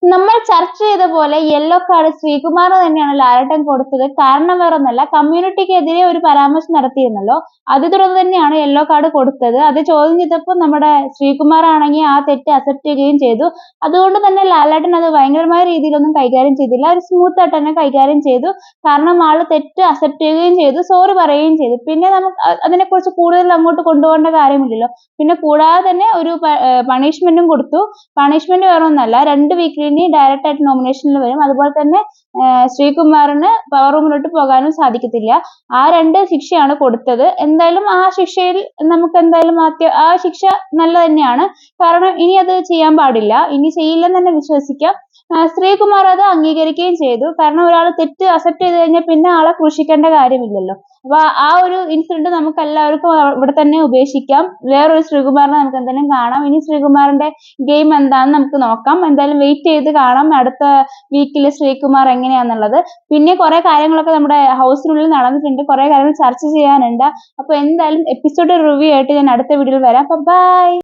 നമ്മൾ ചർച്ച ചെയ്ത പോലെ യെല്ലോ കാർഡ് ശ്രീകുമാറിന് തന്നെയാണ് ലാലേട്ടൻ കൊടുത്തത്. കാരണം വേറൊന്നല്ല, കമ്മ്യൂണിറ്റിക്കെതിരെ ഒരു പരാമർശം നടത്തിയിരുന്നല്ലോ. അതേ തുടർന്ന് തന്നെയാണ് യെല്ലോ കാർഡ് കൊടുത്തത്. അത് ചോദ്യം ചെയ്തപ്പോൾ നമ്മുടെ ശ്രീകുമാർ ആണെങ്കിൽ ആ തെറ്റ് അക്സെപ്റ്റ് ചെയ്യുകയും ചെയ്തു. അതുകൊണ്ട് തന്നെ ലാലേട്ടൻ അത് ഭയങ്കരമായ രീതിയിലൊന്നും കൈകാര്യം ചെയ്തില്ല. ഒരു സ്മൂത്ത് ആയിട്ട് തന്നെ കൈകാര്യം ചെയ്തു. കാരണം ആള് തെറ്റ് അക്സെപ്റ്റ് ചെയ്യുകയും ചെയ്തു, സോറി പറയുകയും ചെയ്തു. പിന്നെ നമുക്ക് അതിനെക്കുറിച്ച് കൂടുതൽ അങ്ങോട്ട് കൊണ്ടുപോകേണ്ട കാര്യമില്ലല്ലോ. പിന്നെ കൂടാതെ തന്നെ ഒരു പണിഷ്മെന്റും കൊടുത്തു. പണിഷ്മെന്റ് വേറൊന്നല്ല, 2 വീക്കിൽ ഇനി ഡയറക്റ്റ് ആയിട്ട് നോമിനേഷനിൽ വരും. അതുപോലെ തന്നെ ശ്രീകുമാറിന് പവർ റൂമിലോട്ട് പോകാനും സാധിക്കത്തില്ല. ആ 2 ശിക്ഷയാണ് കൊടുത്തത്. എന്തായാലും ആ ശിക്ഷയിൽ നമുക്ക് എന്തായാലും ആ ശിക്ഷ നല്ല തന്നെയാണ്. കാരണം ഇനി അത് ചെയ്യാൻ പാടില്ല, ഇനി ചെയ്യില്ലെന്ന് തന്നെ വിശ്വസിക്കാം. ശ്രീകുമാർ അത് അംഗീകരിക്കുകയും ചെയ്തു. കാരണം ഒരാൾ തെറ്റ് അക്സെപ്റ്റ് ചെയ്ത് കഴിഞ്ഞാൽ പിന്നെ ആളെ ക്രൂശിക്കേണ്ട കാര്യമില്ലല്ലോ. അപ്പൊ ആ ഒരു ഇൻസിഡന്റ് നമുക്ക് എല്ലാവർക്കും ഇവിടെ തന്നെ ഉപേക്ഷിക്കാം. വേറൊരു ശ്രീകുമാറിനെ നമുക്ക് എന്തായാലും കാണാം. ഇനി ശ്രീകുമാറിന്റെ ഗെയിം എന്താണെന്ന് നമുക്ക് നോക്കാം. എന്തായാലും വെയിറ്റ് ചെയ്ത് കാണാം അടുത്ത വീക്കിൽ ശ്രീകുമാർ എങ്ങനെയാന്നുള്ളത്. പിന്നെ കുറെ കാര്യങ്ങളൊക്കെ നമ്മുടെ ഹൗസിനുള്ളിൽ നടന്നിട്ടുണ്ട്, കുറെ കാര്യങ്ങൾ ചർച്ച ചെയ്യാനുണ്ട്. അപ്പൊ എന്തായാലും എപ്പിസോഡ് റിവ്യൂ ആയിട്ട് ഞാൻ അടുത്ത വീഡിയോയിൽ വരാം. അപ്പൊ ബൈ.